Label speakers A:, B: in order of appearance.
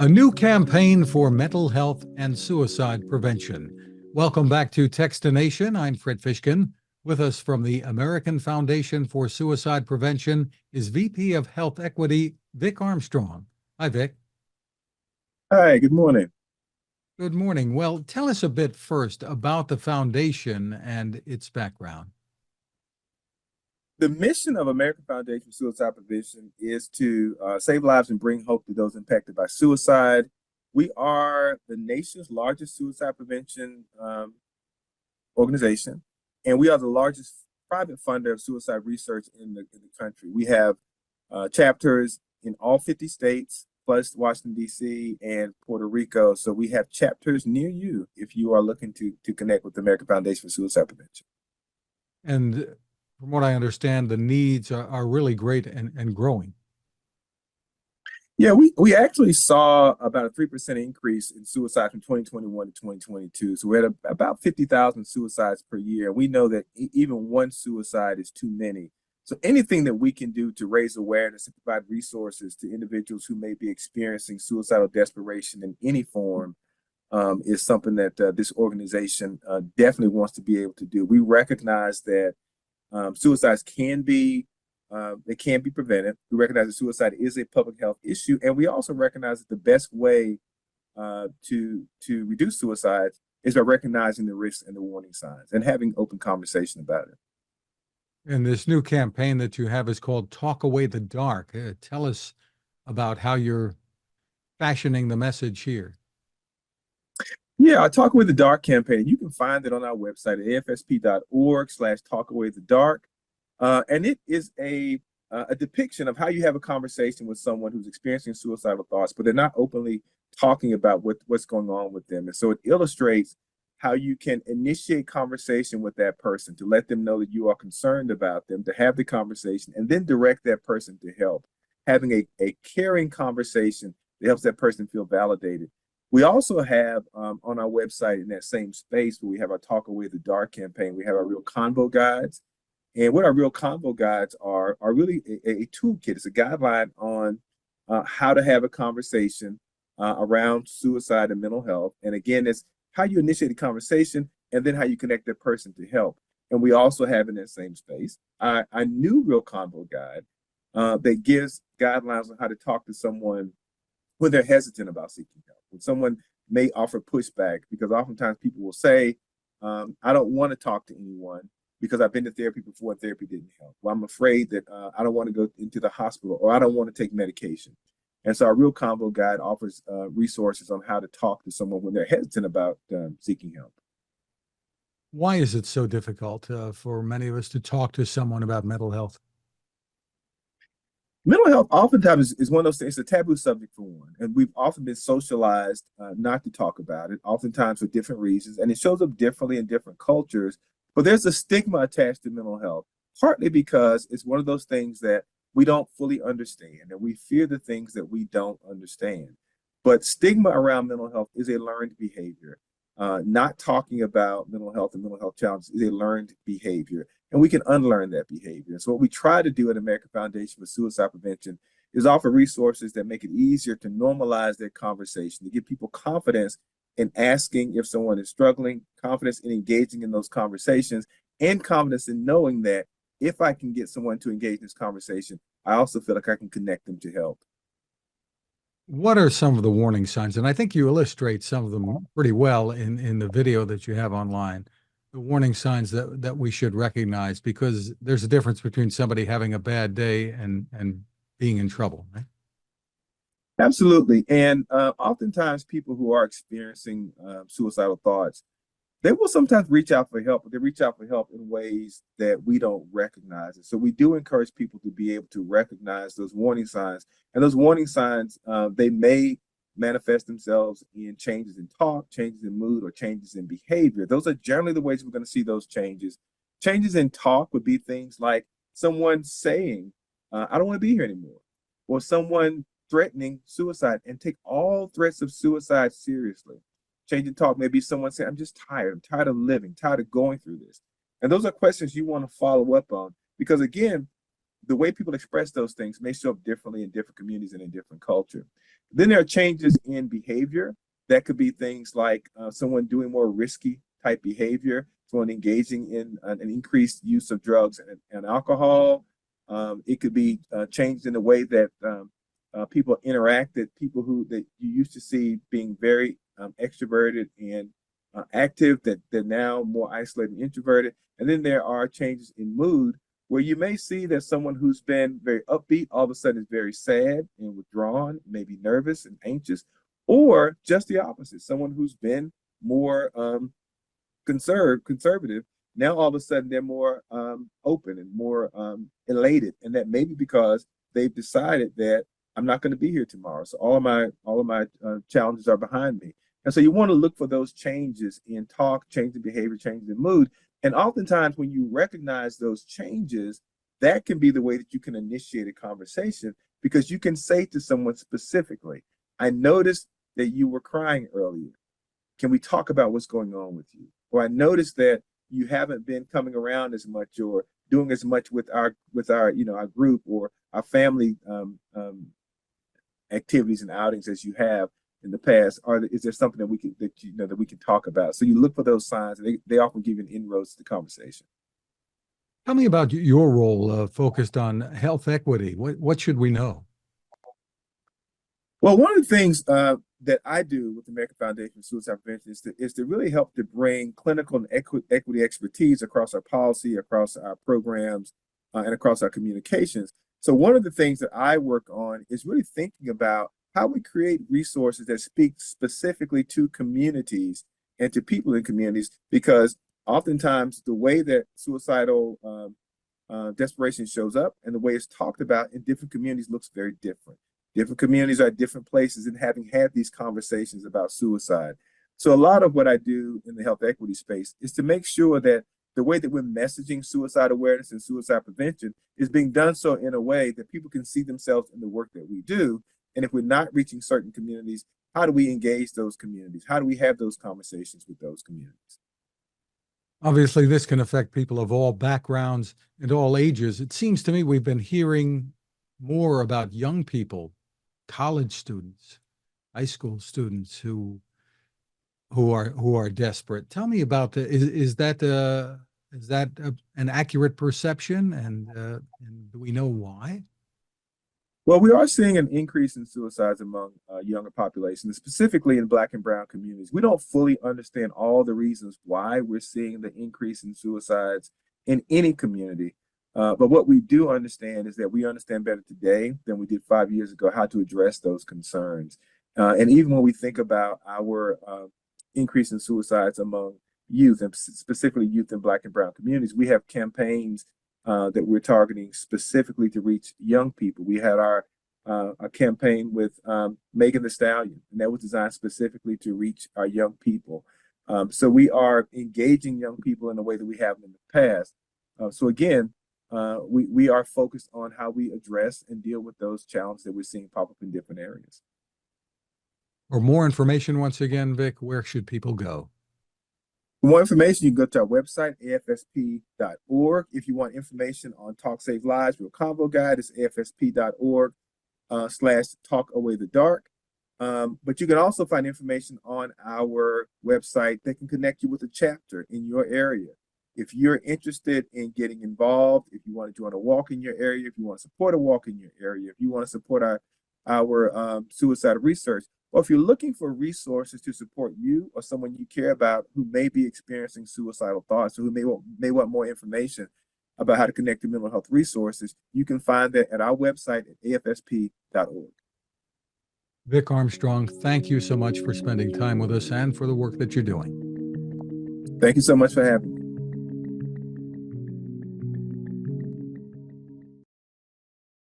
A: A new campaign for mental health and suicide prevention. Welcome back to Techstination. I'm Fred Fishkin. With us from the American Foundation for Suicide Prevention is VP of Health Equity Vic Armstrong. Hi, Vic.
B: Hi, good morning.
A: Good morning. Well, tell us a bit first about the foundation and its background.
B: The mission of American Foundation for Suicide Prevention is to save lives and bring hope to those impacted by suicide. We are the nation's largest suicide prevention organization, and we are the largest private funder of suicide research in the country. We have chapters in all 50 states, plus Washington, D.C. and Puerto Rico. So we have chapters near you if you are looking to connect with the American Foundation for Suicide Prevention.
A: And from what I understand, the needs are really great and growing.
B: Yeah, we actually saw about a 3% increase in suicide from 2021 to 2022. So we're at about 50,000 suicides per year. We know that even one suicide is too many. So anything that we can do to raise awareness and provide resources to individuals who may be experiencing suicidal desperation in any form is something that this organization definitely wants to be able to do. We recognize that suicides can be prevented. We recognize that suicide is a public health issue, and we also recognize that the best way to reduce suicides is by recognizing the risks and the warning signs and having open conversation about it.
A: And this new campaign that you have is called Talk Away the Dark. Tell us about how you're fashioning the message here.
B: Yeah, our Talk Away the Dark campaign, you can find it on our website at afsp.org/talkawaythedark. And it is a depiction of how you have a conversation with someone who's experiencing suicidal thoughts, but they're not openly talking about what's going on with them. And so it illustrates how you can initiate conversation with that person to let them know that you are concerned about them, to have the conversation, and then direct that person to help. Having a caring conversation that helps that person feel validated. We also have on our website in that same space where we have our Talk Away the Dark campaign, we have our Real Convo Guides. And what our Real Convo Guides are really a toolkit. It's a guideline on how to have a conversation around suicide and mental health. And again, it's how you initiate a conversation and then how you connect that person to help. And we also have in that same space our new Real Convo Guide that gives guidelines on how to talk to someone when they're hesitant about seeking help. When someone may offer pushback, because oftentimes people will say, I don't want to talk to anyone because I've been to therapy before and therapy didn't help. Well, I'm afraid that I don't want to go into the hospital or I don't want to take medication. And so our Real Convo Guide offers resources on how to talk to someone when they're hesitant about seeking help.
A: Why is it so difficult for many of us to talk to someone about mental health?
B: Mental health oftentimes is one of those things, it's a taboo subject for one. And we've often been socialized not to talk about it, oftentimes for different reasons. And it shows up differently in different cultures. But there's a stigma attached to mental health, partly because it's one of those things that we don't fully understand and we fear the things that we don't understand. But stigma around mental health is a learned behavior. Not talking about mental health and mental health challenges is a learned behavior, and we can unlearn that behavior. So what we try to do at American Foundation for Suicide Prevention is offer resources that make it easier to normalize their conversation, to give people confidence in asking if someone is struggling, confidence in engaging in those conversations, and confidence in knowing that if I can get someone to engage in this conversation, I also feel like I can connect them to help.
A: What are some of the warning signs? And I think you illustrate some of them pretty well in the video that you have online. The warning signs that we should recognize, because there's a difference between somebody having a bad day and being in trouble, right?
B: Absolutely. And oftentimes people who are experiencing suicidal thoughts, they will sometimes reach out for help, but they reach out for help in ways that we don't recognize it. So we do encourage people to be able to recognize those warning signs. And those warning signs, they may manifest themselves in changes in talk, changes in mood, or changes in behavior. Those are generally the ways we're going to see those changes. Changes in talk would be things like someone saying, I don't want to be here anymore, or someone threatening suicide, and take all threats of suicide seriously. Change in talk may be someone saying, I'm just tired. I'm tired of living, tired of going through this. And those are questions you want to follow up on, because again, the way people express those things may show up differently in different communities and in different culture. Then there are changes in behavior. That could be things like someone doing more risky type behavior, someone engaging in an increased use of drugs and alcohol. It could be changes in the way that people interact, that people that you used to see being very extroverted and active, that they're now more isolated and introverted. And then there are changes in mood, where you may see that someone who's been very upbeat all of a sudden is very sad and withdrawn, maybe nervous and anxious, or just the opposite, someone who's been more conservative. Now all of a sudden they're more open and more elated, and that may be because they've decided that I'm not going to be here tomorrow, so all of my challenges are behind me. And so you want to look for those changes in talk, change in behavior, change in mood. And oftentimes when you recognize those changes, that can be the way that you can initiate a conversation, because you can say to someone specifically, I noticed that you were crying earlier. Can we talk about what's going on with you? Or I noticed that you haven't been coming around as much or doing as much with our our group or our family activities and outings as you have in the past. Or is there something that we can talk about? So you look for those signs, and they often give you an inroads to the conversation.
A: Tell me about your role focused on health equity. What should we know?
B: Well, one of the things that I do with the American Foundation for Suicide Prevention is to really help to bring clinical and equity expertise across our policy, across our programs, and across our communications. So one of the things that I work on is really thinking about how we create resources that speak specifically to communities and to people in communities, because oftentimes the way that suicidal desperation shows up and the way it's talked about in different communities looks very different. Different communities are at different places in having had these conversations about suicide. So a lot of what I do in the health equity space is to make sure that the way that we're messaging suicide awareness and suicide prevention is being done so in a way that people can see themselves in the work that we do. And if we're not reaching certain communities, how do we engage those communities? How do we have those conversations with those communities?
A: Obviously, this can affect people of all backgrounds and all ages. It seems to me we've been hearing more about young people, college students, high school students who are desperate. Tell me about is that an accurate perception, and do we know why?
B: Well, we are seeing an increase in suicides among younger populations, specifically in Black and Brown communities. We don't fully understand all the reasons why we're seeing the increase in suicides in any community. But what we do understand is that we understand better today than we did 5 years ago how to address those concerns. And even when we think about our increase in suicides among youth, and specifically youth in Black and Brown communities, we have campaigns that we're targeting specifically to reach young people. We had a campaign with Megan Thee Stallion, and that was designed specifically to reach our young people. So we are engaging young people in a way that we haven't in the past. So again, we are focused on how we address and deal with those challenges that we're seeing pop up in different areas.
A: For more information, once again, Vic, where should people go?
B: For more information, you can go to our website, afsp.org. If you want information on Talk Save Lives, real convo guide is afsp.org/talkawaythedark. But you can also find information on our website that can connect you with a chapter in your area. If you're interested in getting involved, if you want to join a walk in your area, if you want to support a walk in your area, if you want to support our suicide research, or if you're looking for resources to support you or someone you care about who may be experiencing suicidal thoughts, or who may want more information about how to connect to mental health resources, you can find that at our website at afsp.org.
A: Vic Armstrong, thank you so much for spending time with us and for the work that you're doing.
B: Thank you so much for having me.